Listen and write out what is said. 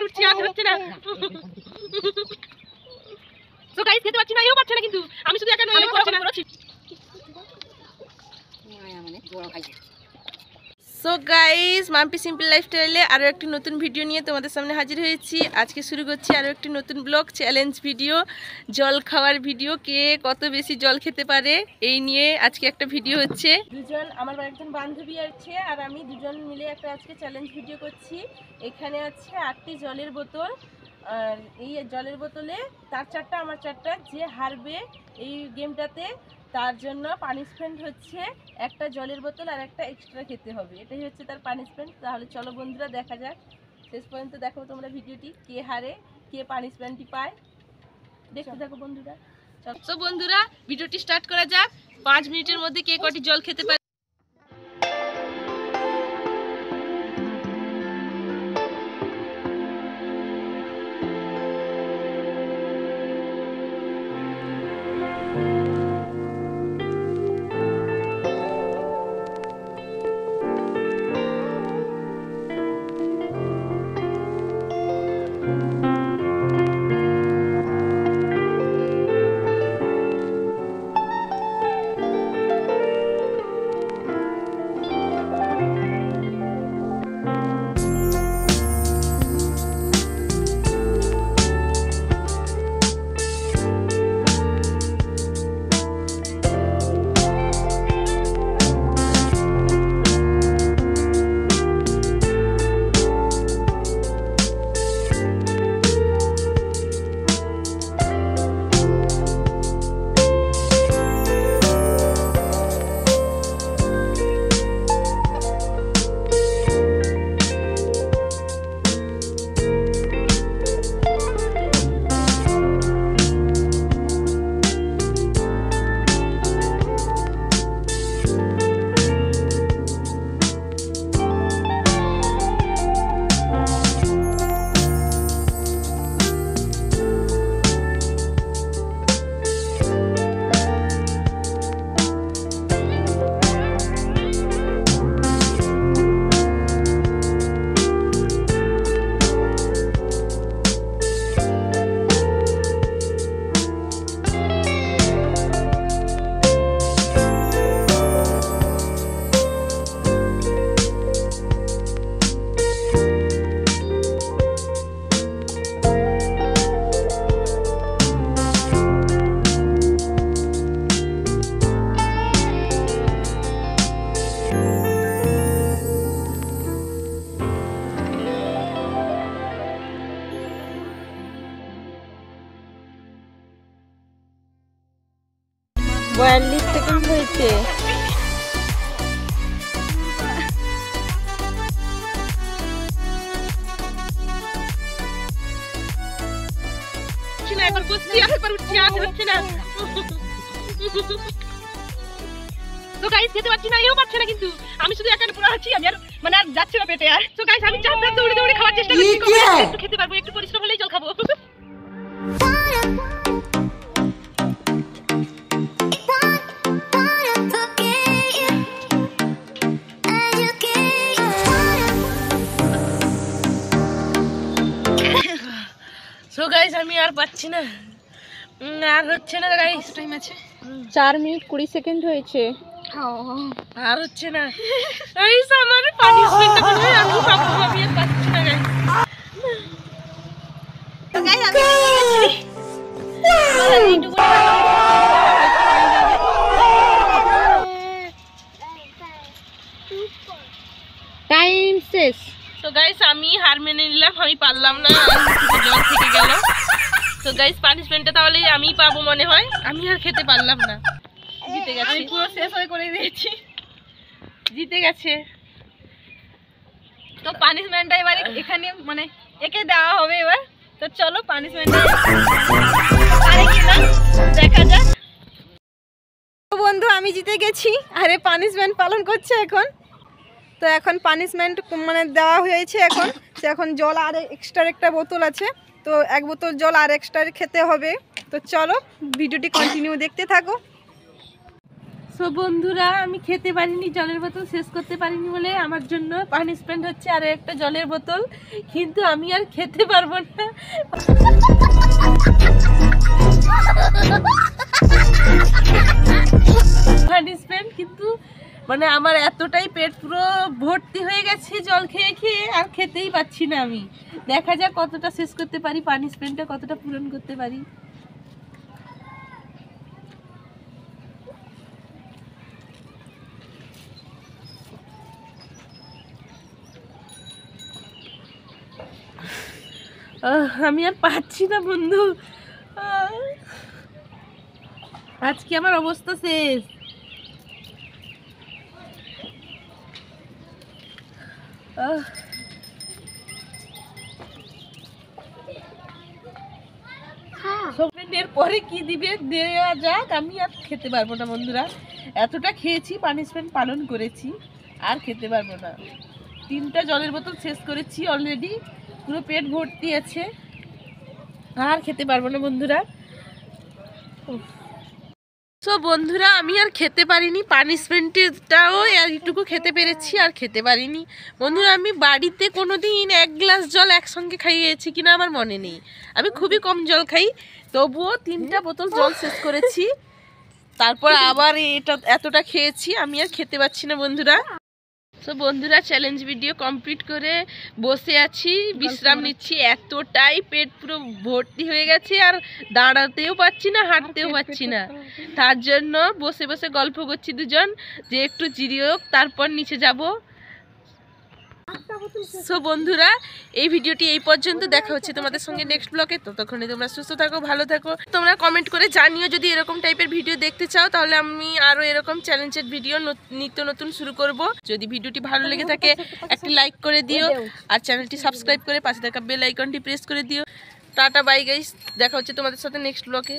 উঠছে আর হচ্ছে না। তো গাইস খেতে পাচ্ছি না, এও পাচ্ছে না, কিন্তু আমি শুধু একা নই, আমি পাচ্ছি না। সো গাইস, মাম্পি সিম্পল লাইফস্টাইলে আরও একটি নতুন ভিডিও নিয়ে তোমাদের সামনে হাজির হয়েছি। আজকে শুরু করছি আরও একটি নতুন ব্লগ, চ্যালেঞ্জ ভিডিও, জল খাওয়ার ভিডিও। কে কত বেশি জল খেতে পারে এই নিয়ে আজকে একটা ভিডিও হচ্ছে। দুজন আমার একজন বান্ধবী আছে আর আমি দুজন মিলে একটা আজকে চ্যালেঞ্জ ভিডিও করছি। এখানে আছে 8টি জলের বোতল, আর এই জলের বোতলে তার 4টা আমার 4টা। যে হারবে এই গেমটাতে তার জন্য পানিশমেন্ট হচ্ছে একটা জলের বোতল আর একটা এক্সট্রা খেতে হবে। এটাই হচ্ছে তার পানিশমেন্ট। তাহলে চলো বন্ধুরা, দেখা যাক। শেষ পর্যন্ত দেখো তোমরা ভিডিওটি, কে হারে কে পানিশমেন্টটি পায়। দেখতে থাকো বন্ধুরা। চলো বন্ধুরা, ভিডিওটি স্টার্ট করা যাক। 5 মিনিটের মধ্যে কে কটি জল খেতে পারে। সেকেন্ড হয়েছে। একবার বসছি আরেকবার উঠছি আর হচ্ছে না। তো গাইস খেতে পাচ্ছি না, এও পাচ্ছে না, কিন্তু আমি শুধু একা পুরো আছি। আমি আর মানে আর যাচ্ছে না পেটে আর। তো গাইস আমি চারটা দৌড়ে দৌড়ে খাওয়ার চেষ্টা করছি, একটু খেতে পারবো, একটু পরিশ্রম হলেই জল খাবো। সো গাইস আমি আর পাচ্ছি না, আর হচ্ছে না গাইস। টাইম আছে 4 মিনিট 20 সেকেন্ড হয়েছে। আর হচ্ছে না গাইস, আমার পানিশমেন্ট মনে হয় আমি পাবো। আমি আর পাচ্ছি না গাইস। তো গাইস আমি টাইম শেষ। তো গাইস আমি হার মেনে নিলাম, আমি পারলাম না, জল থেকে গেল। তো গাইস পানিশমেন্টটা তাহলে আমি পাবো মনে হয়। আমি আর খেতে পারলাম না, জিতে গেছে। আমি পুরো শেষ হয়ে করে দিয়েছি, জিতে গেছে। তো পানিশমেন্টটা এবারে এখানে মানে একে দেওয়া হবে এবার। তো চলো পানিশমেন্টটা পারে কিনা দেখা যাক। বন্ধু আমি জিতে গেছি, আরে পানিশমেন্ট পালন করছে এখন। তো এখন পানিশমেন্ট মানে দেওয়া হয়েছে। এখন জল আর এক্সট্রা একটা বোতল আছে, তো 1 বোতল জল আর এক্সট্রা খেতে হবে। তো চলো ভিডিওটি কন্টিনিউ দেখতে থাকো। সো বন্ধুরা, আমি খেতে পারিনি, জলের বোতল শেষ করতে পারিনি বলে আমার জন্য পানিশমেন্ট হচ্ছে আরো একটা জলের বোতল, কিন্তু আমি আর খেতে পারবো না। পানিশমেন্ট কিন্তু মানে আমার এতটাই পেট পুরো ভর্তি হয়ে গেছে জল খেয়ে খেয়ে, আর খেতেই পাচ্ছি না আমি। দেখা যাক কতটা শেষ করতে পারি, পানিশমেন্টটা কতটা পূরণ করতে পারি। আমি আর পাচ্ছি না বন্ধু, আজকে আমার অবস্থা শেষ। এর পরে কি দিবে দেওয়া যাক, আমি আর খেতে পারবো না বন্ধুরা। এতটা খেয়েছি, পানিশমেন্ট পালন করেছি, আর খেতে পারবো না। 3টা জলের বোতল শেষ করেছি অলরেডি, পুরো পেট ভর্তি আছে, আর খেতে পারবো না বন্ধুরা। সো বন্ধুরা, আমি আর খেতে পারিনি, পানিশমেন্টটাও এইটুকু খেতে পেরেছি, আর খেতে পারিনি বন্ধুরা। আমি বাড়িতে কোনোদিন 1 গ্লাস জল একসঙ্গে খাইয়েছি কিনা আমার মনে নেই, আমি খুবই কম জল খাই, তবুও 3টা বোতল জল শেষ করেছি, তারপর আবার এটা এতটা খেয়েছি, আমি আর খেতে পারছি না বন্ধুরা। সো বন্ধুরা, চ্যালেঞ্জ ভিডিও কমপ্লিট করে বসে আছি, বিশ্রাম নিচ্ছি, এতটাই পেট পুরো ভর্তি হয়ে গেছে, আর দাঁড়াতেও পাচ্ছি না, হাঁটতেও পাচ্ছি না। তার জন্য বসে বসে গল্প করছি দুজন, যে একটু জিরিয়ে হোক, তারপর নিচে যাব। সো বন্ধুরা, এই ভিডিওটি এই পর্যন্ত, দেখা হচ্ছে তোমাদের সঙ্গে নেক্সট ব্লগে। ততক্ষণে তোমরা সুস্থ থাকো, ভালো থাকো। তোমরা কমেন্ট করে জানিও যদি এরকম টাইপের ভিডিও দেখতে চাও, তাহলে আমি আরো এরকম চ্যালেঞ্জের ভিডিও নিত্য নতুন শুরু করব। যদি ভিডিওটি ভালো লেগে থাকে একটি লাইক করে দিও, আর চ্যানেলটি সাবস্ক্রাইব করে পাশে থাকা বেল আইকনটি প্রেস করে দিও। টাটা বাই গাইস, দেখা হচ্ছে তোমাদের সাথে নেক্সট ব্লগে।